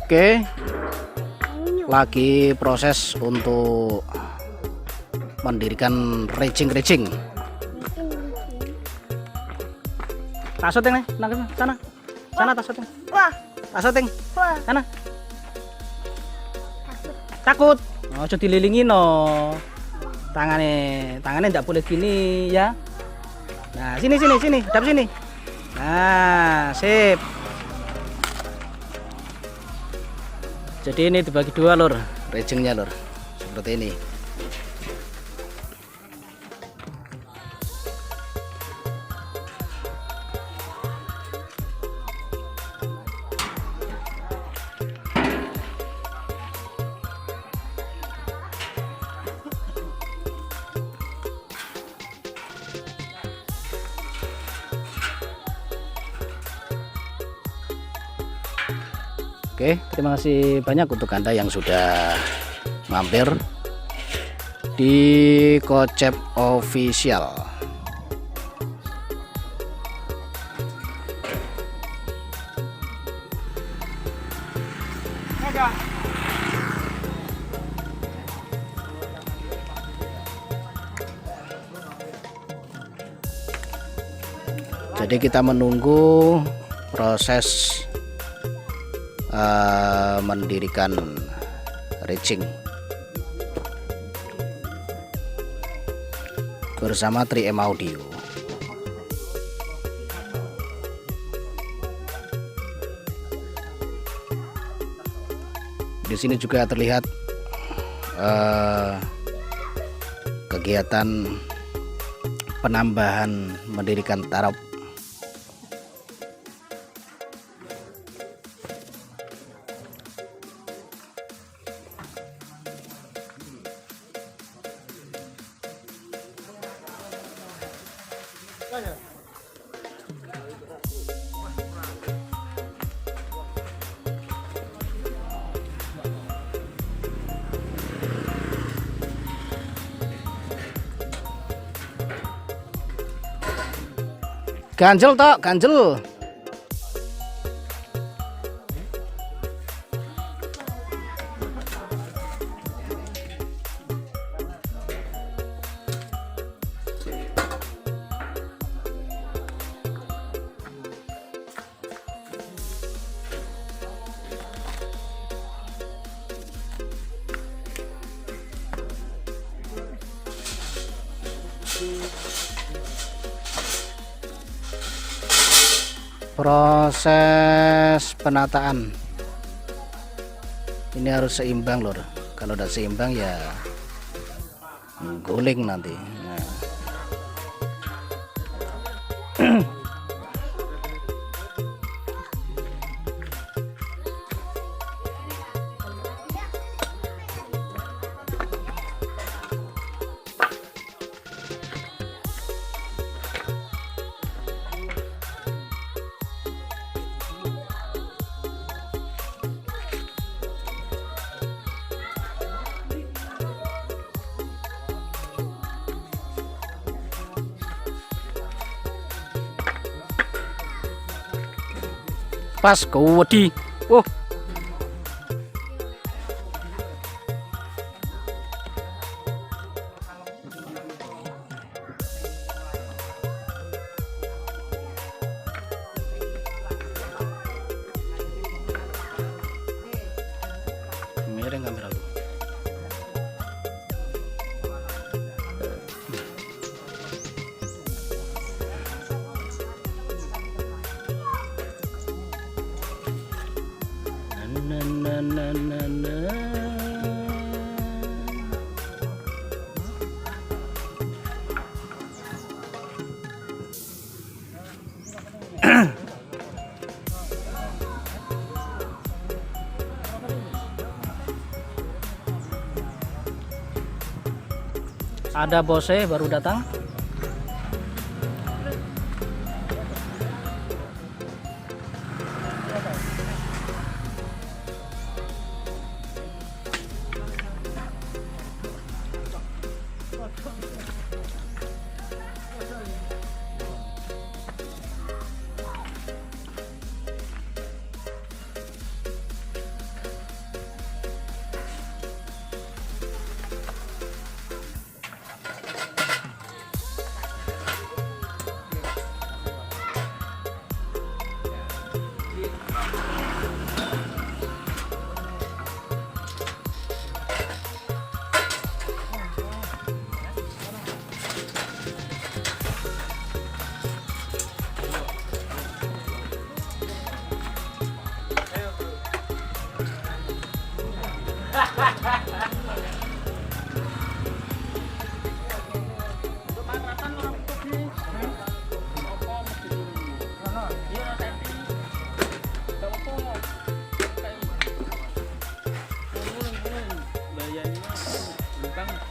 Oke, lagi proses untuk mendirikan racing. Tak syuting nih, sana tak syuting. Wah, Tak syuting, wah. sana. Takut. Oh, coba dililingi no. Tangannya tidak boleh gini ya. Nah, sini, hadap sini. Nah, sip. Jadi ini dibagi dua lur, racingnya lur, seperti ini. Oke, terima kasih banyak untuk Anda yang sudah mampir di Kocep Official. Jadi kita menunggu proses mendirikan racing bersama 3M Audio. Di sini juga terlihat kegiatan penambahan mendirikan taraf. Ganjel tok, ganjel. Proses penataan ini harus seimbang lor, kalau tidak seimbang ya guling nanti. Nah. Pas kewedi. Oh. Miring kamera lu. Ada bosnya baru datang.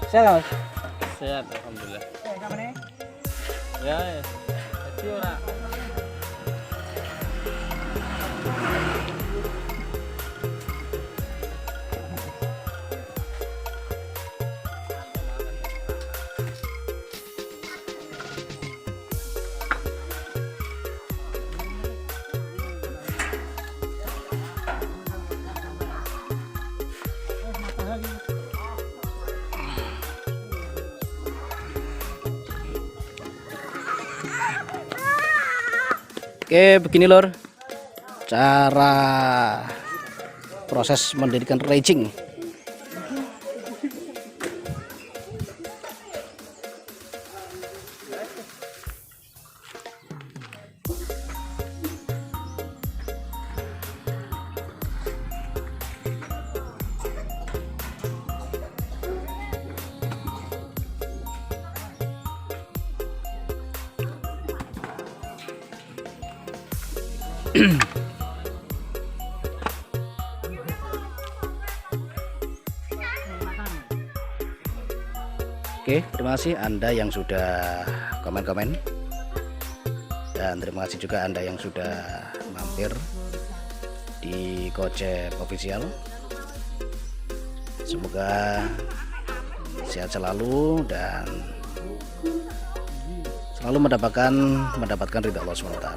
Sehat Mas? Sehat, alhamdulillah. Kapan nih? Ya, jadi ora. Oke, begini lor cara proses mendirikan raging. Oke, terima kasih Anda yang sudah komen-komen, dan terima kasih juga Anda yang sudah mampir di Kocek Official. Semoga sehat selalu dan selalu mendapatkan ridha Allah SWT.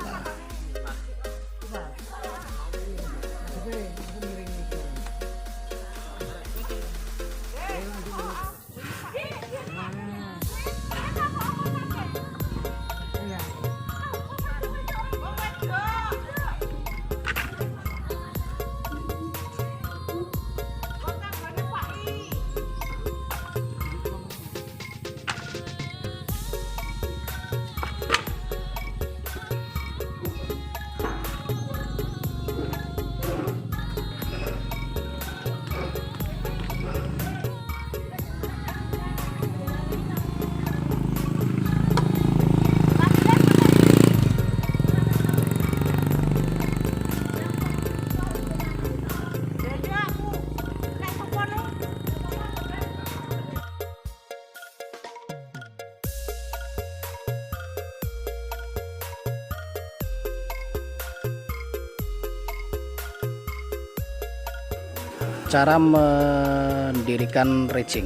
Cara mendirikan raging.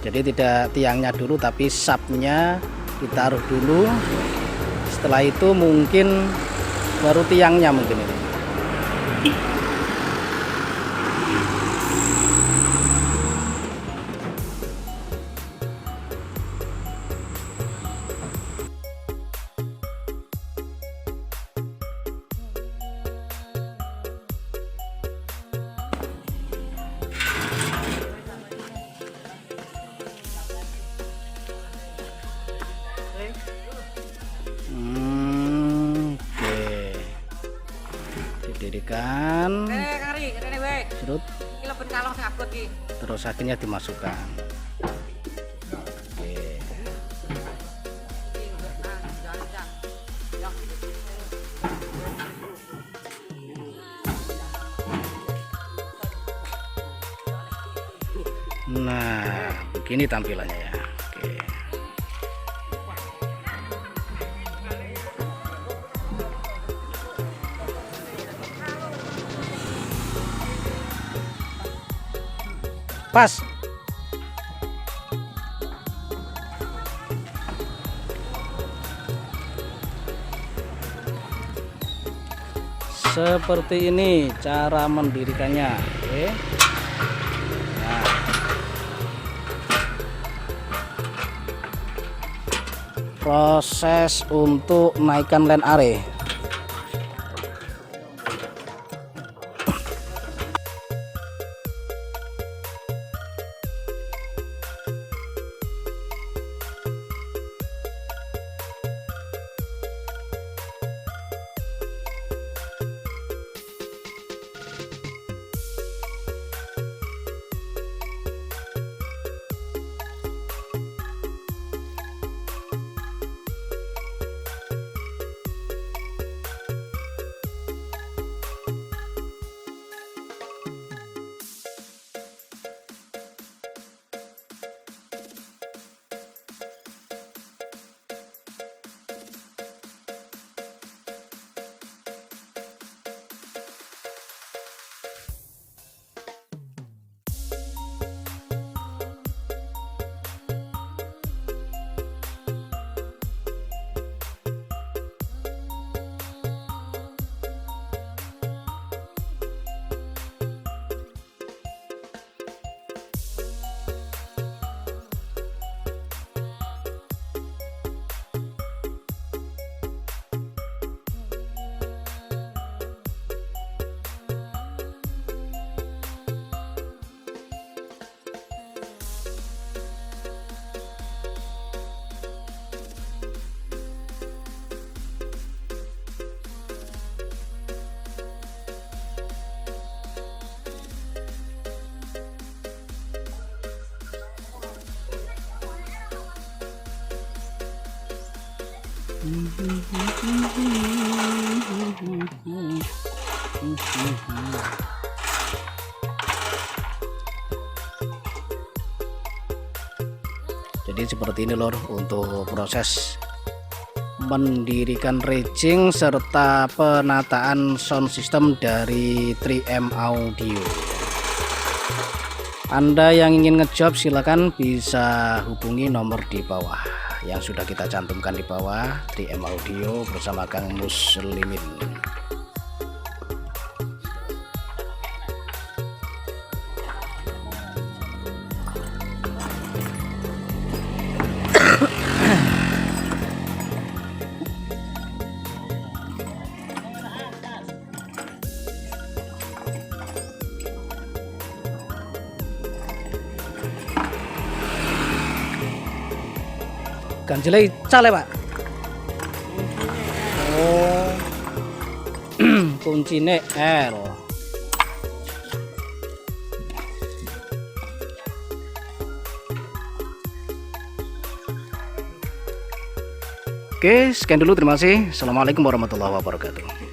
Jadi tidak tiangnya dulu tapi sapnya ditaruh dulu, setelah itu mungkin baru tiangnya mungkin ini. Oke, didirikan, serut, terus akhirnya dimasukkan. Oke. Nah, begini tampilannya ya. Oke. Pas. Seperti ini cara mendirikannya. Oke. Nah. Proses untuk naikkan land array. Jadi seperti ini lor untuk proses mendirikan rigging serta penataan sound system dari 3M Audio. Anda yang ingin ngejob silakan bisa hubungi nomor di bawah yang sudah kita cantumkan di bawah, 3M Audio bersama Kang Muslimin. Ganjile ical ya Pak? Oh, kuncine L. Oke, sekian dulu, terima kasih. Assalamualaikum warahmatullahi wabarakatuh.